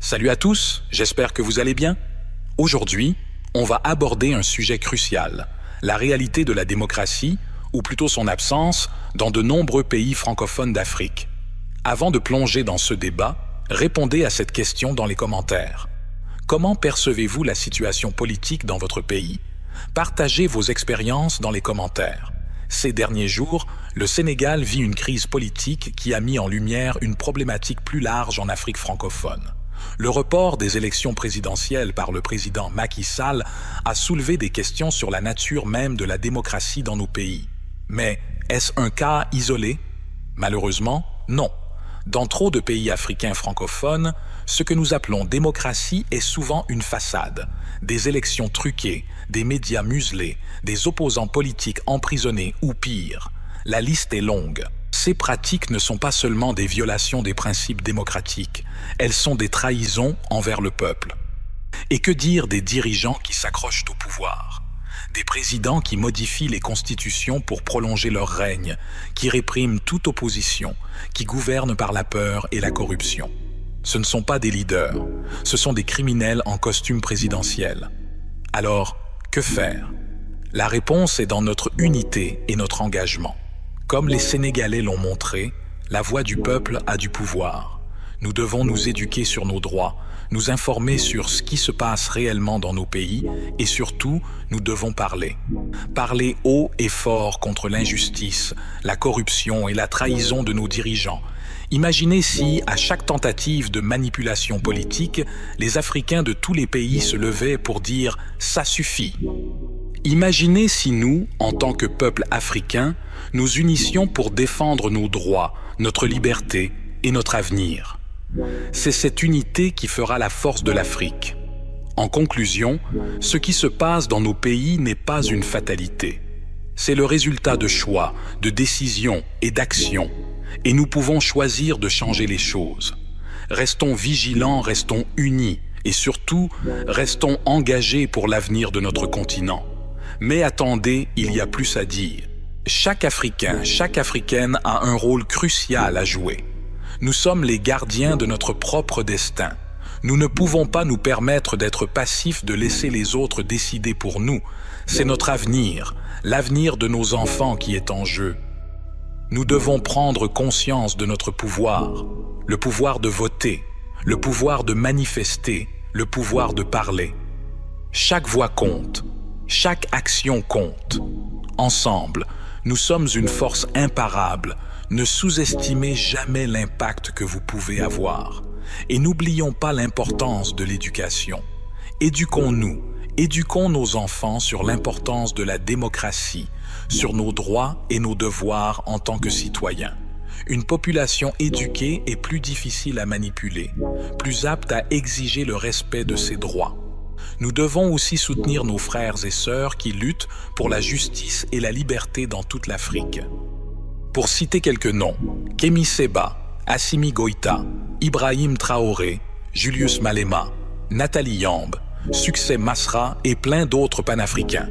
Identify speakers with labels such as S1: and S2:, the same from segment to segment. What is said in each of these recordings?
S1: Salut à tous, j'espère que vous allez bien. Aujourd'hui, on va aborder un sujet crucial, la réalité de la démocratie, ou plutôt son absence, dans de nombreux pays francophones d'Afrique. Avant de plonger dans ce débat, répondez à cette question dans les commentaires. Comment percevez-vous la situation politique dans votre pays? Partagez vos expériences dans les commentaires. Ces derniers jours, le Sénégal vit une crise politique qui a mis en lumière une problématique plus large en Afrique francophone. Le report des élections présidentielles par le président Macky Sall a soulevé des questions sur la nature même de la démocratie dans nos pays. Mais est-ce un cas isolé? Malheureusement, non. Dans trop de pays africains francophones, ce que nous appelons démocratie est souvent une façade. Des élections truquées, des médias muselés, des opposants politiques emprisonnés ou pire. La liste est longue. Ces pratiques ne sont pas seulement des violations des principes démocratiques, elles sont des trahisons envers le peuple. Et que dire des dirigeants qui s'accrochent au pouvoir? Des présidents qui modifient les constitutions pour prolonger leur règne, qui répriment toute opposition, qui gouvernent par la peur et la corruption. Ce ne sont pas des leaders, ce sont des criminels en costume présidentiel. Alors, que faire? La réponse est dans notre unité et notre engagement. Comme les Sénégalais l'ont montré, la voix du peuple a du pouvoir. Nous devons nous éduquer sur nos droits, nous informer sur ce qui se passe réellement dans nos pays et surtout, nous devons parler. Parler haut et fort contre l'injustice, la corruption et la trahison de nos dirigeants. Imaginez si, à chaque tentative de manipulation politique, les Africains de tous les pays se levaient pour dire « ça suffit ». Imaginez si nous, en tant que peuple africain, nous unissions pour défendre nos droits, notre liberté et notre avenir. C'est cette unité qui fera la force de l'Afrique. En conclusion, ce qui se passe dans nos pays n'est pas une fatalité. C'est le résultat de choix, de décisions et d'actions. Et nous pouvons choisir de changer les choses. Restons vigilants, restons unis et surtout, restons engagés pour l'avenir de notre continent. Mais attendez, il y a plus à dire. Chaque Africain, chaque Africaine a un rôle crucial à jouer. Nous sommes les gardiens de notre propre destin. Nous ne pouvons pas nous permettre d'être passifs, de laisser les autres décider pour nous. C'est notre avenir, l'avenir de nos enfants qui est en jeu. Nous devons prendre conscience de notre pouvoir, le pouvoir de voter, le pouvoir de manifester, le pouvoir de parler. Chaque voix compte. Chaque action compte. Ensemble, nous sommes une force imparable. Ne sous-estimez jamais l'impact que vous pouvez avoir. Et n'oublions pas l'importance de l'éducation. Éduquons-nous, éduquons nos enfants sur l'importance de la démocratie, sur nos droits et nos devoirs en tant que citoyens. Une population éduquée est plus difficile à manipuler, plus apte à exiger le respect de ses droits. Nous devons aussi soutenir nos frères et sœurs qui luttent pour la justice et la liberté dans toute l'Afrique. Pour citer quelques noms, Kémi Séba, Assimi Goïta, Ibrahim Traoré, Julius Malema, Nathalie Yamb, Succès Masra et plein d'autres panafricains.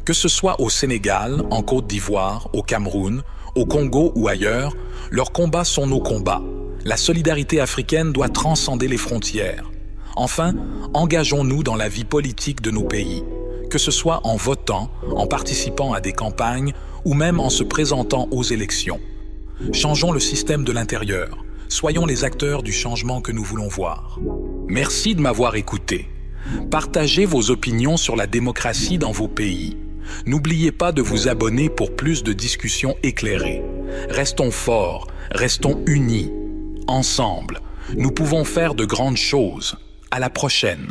S1: Que ce soit au Sénégal, en Côte d'Ivoire, au Cameroun, au Congo ou ailleurs, leurs combats sont nos combats. La solidarité africaine doit transcender les frontières. Enfin, engageons-nous dans la vie politique de nos pays, que ce soit en votant, en participant à des campagnes ou même en se présentant aux élections. Changeons le système de l'intérieur, soyons les acteurs du changement que nous voulons voir. Merci de m'avoir écouté. Partagez vos opinions sur la démocratie dans vos pays. N'oubliez pas de vous abonner pour plus de discussions éclairées. Restons forts, restons unis. Ensemble, nous pouvons faire de grandes choses. À la prochaine.